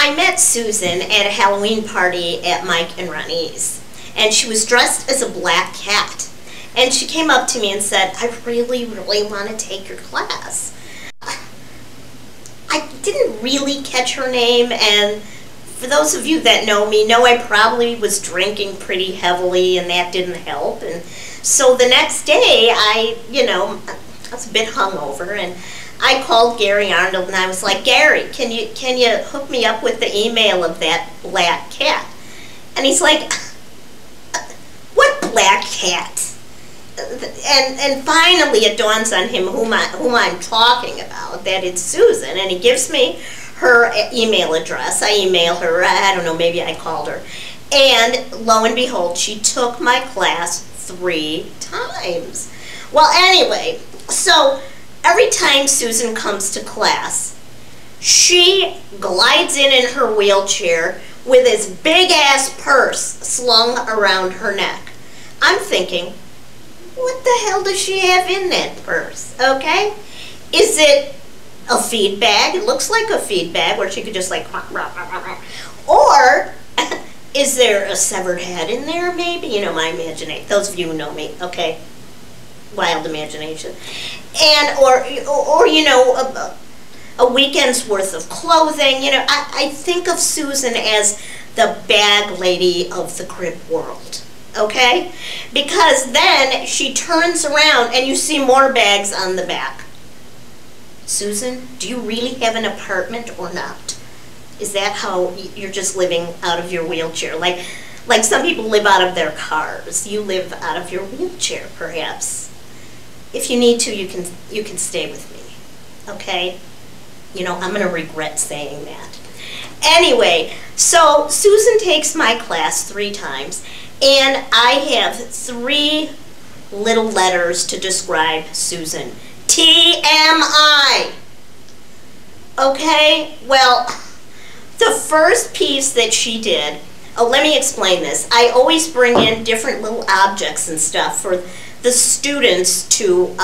I met Susan at a Halloween party at Mike and Ronnie's, and she was dressed as a black cat. And she came up to me and said, I really, really want to take your class. I didn't really catch her name, and for those of you that know me, know I probably was drinking pretty heavily, and that didn't help. And so the next day, I was a bit hungover, and I called Gary Arnold, and I was like, Gary, can you hook me up with the email of that black cat? And he's like, what black cat? And finally it dawns on him whom I'm talking about, that it's Susan, and he gives me her email address. I email her, I don't know, maybe I called her, and lo and behold, she took my class 3 times. Well, anyway, so every time Susan comes to class, she glides in her wheelchair with this big-ass purse slung around her neck. I'm thinking, what the hell does she have in that purse, okay? Is it a feed bag? It looks like a feed bag where she could just like, or is there a severed head in there maybe? You know, my imagination, those of you who know me, okay? Wild imagination. And, or you know, a weekend's worth of clothing. You know, I think of Susan as the bag lady of the crib world. Okay? Because then she turns around and you see more bags on the back. Susan, do you really have an apartment or not? Is that how you're just living out of your wheelchair? Like some people live out of their cars. You live out of your wheelchair, perhaps. If you need to, you can stay with me. Okay? You know, I'm going to regret saying that. Anyway, so Susan takes my class 3 times. And I have 3 little letters to describe Susan. TMI. Okay? Well, the first piece that she did, let me explain this. I always bring in different little objects and stuff for the students to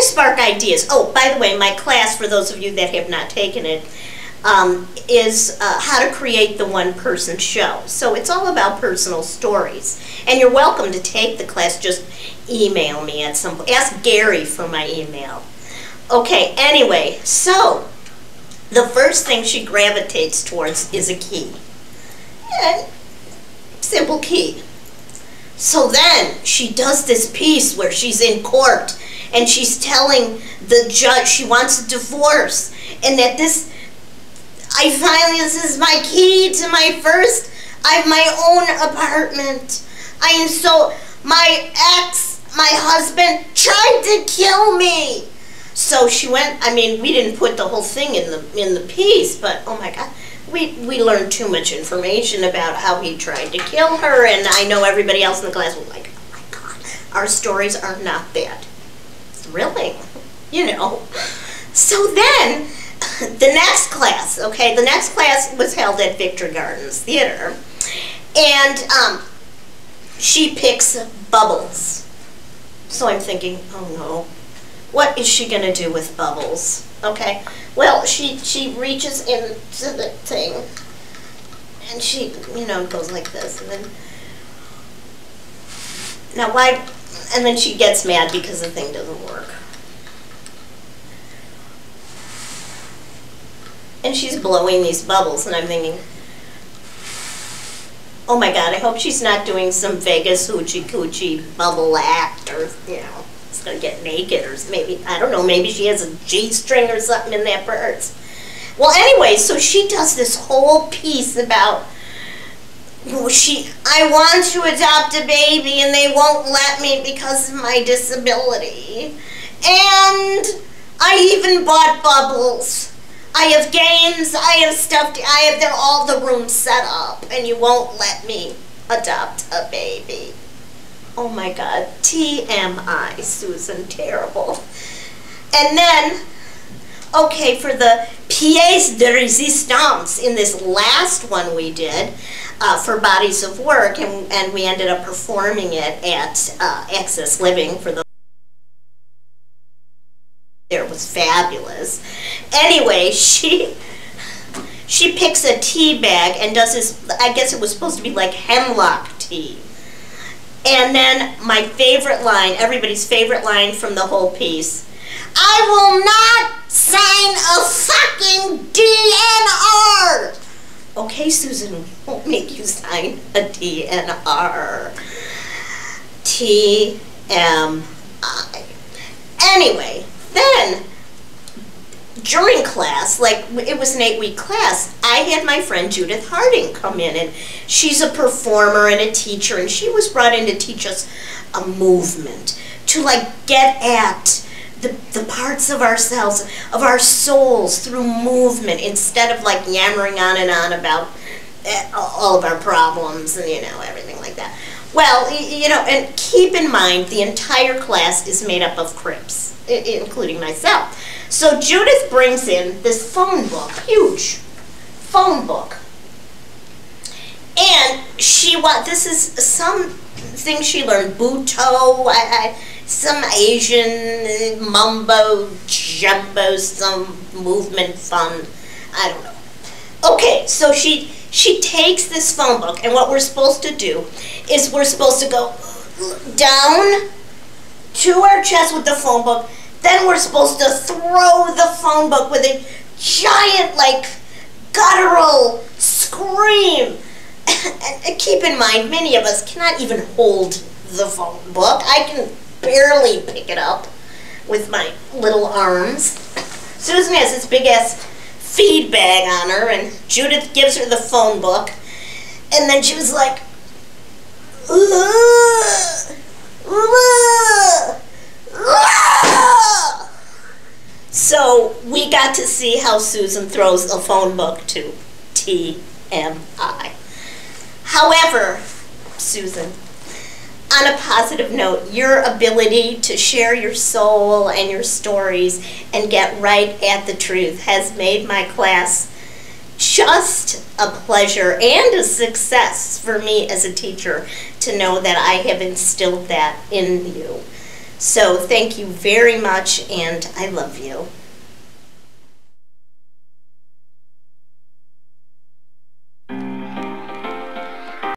spark ideas. Oh, by the way, my class, for those of you that have not taken it, is how to create the one-person show. So it's all about personal stories. And you're welcome to take the class. Just email me at some point. Ask Gary for my email. Okay, anyway, so the first thing she gravitates towards is a key. And simple key. So then she does this piece where she's in court and she's telling the judge she wants a divorce, and that this is my key to my first, I have my own apartment. My husband tried to kill me. So she went, I mean, we didn't put the whole thing in the piece, but oh my God, we learned too much information about how he tried to kill her, and I know everybody else in the class was like, oh my God, our stories are not that thrilling, you know. So then, the next class, okay, the next class was held at Victory Gardens Theater, and she picks Bubbles. So I'm thinking, oh no, what is she going to do with Bubbles? Okay, well, she reaches into the thing, and she, you know, goes like this, and then, now why, and then she gets mad because the thing doesn't work. And she's blowing these bubbles, and I'm thinking, oh my God, I hope she's not doing some Vegas hoochie coochie bubble act, or, you know, it's going to get naked, or maybe, I don't know, maybe she has a G-string or something in that purse. Well, anyway, so she does this whole piece about, I want to adopt a baby, and they won't let me because of my disability. And I even bought Bubbles. I have games, I have stuff, I have all the rooms set up, and you won't let me adopt a baby. Oh my God, TMI, Susan, terrible. And then, okay, for the pièce de résistance in this last one we did for Bodies of Work, and we ended up performing it at Access Living for the It was fabulous. Anyway, she she picks a tea bag and does this, I guess it was supposed to be like hemlock tea. And then my favorite line, everybody's favorite line from the whole piece, I will not sign a fucking DNR. Okay, Susan, won't make you sign a DNR. TMI. Anyway, then during class, like it was an 8-week class, I had my friend Judith Harding come in, and she's a performer and a teacher, and she was brought in to teach us a movement, to like get at the parts of ourselves, of our souls through movement, instead of like yammering on and on about all of our problems and, you know, everything like that. Well, you know, and keep in mind, the entire class is made up of Crips, including myself. So Judith brings in this phone book, huge phone book. And this is something she learned, Buto, some Asian mumbo jumbo, some movement fund, I don't know. Okay, so she takes this phone book, and what we're supposed to do is we're supposed to go down to our chest with the phone book. Then we're supposed to throw the phone book with a giant, like, guttural scream. And keep in mind, many of us cannot even hold the phone book. I can barely pick it up with my little arms. Susan has this big-ass feed bag on her, and Judith gives her the phone book, and then she was like, so we got to see how Susan throws a phone book to TMI. However, Susan, on a positive note, your ability to share your soul and your stories and get right at the truth has made my class just a pleasure and a success for me as a teacher to know that I have instilled that in you. So thank you very much, and I love you.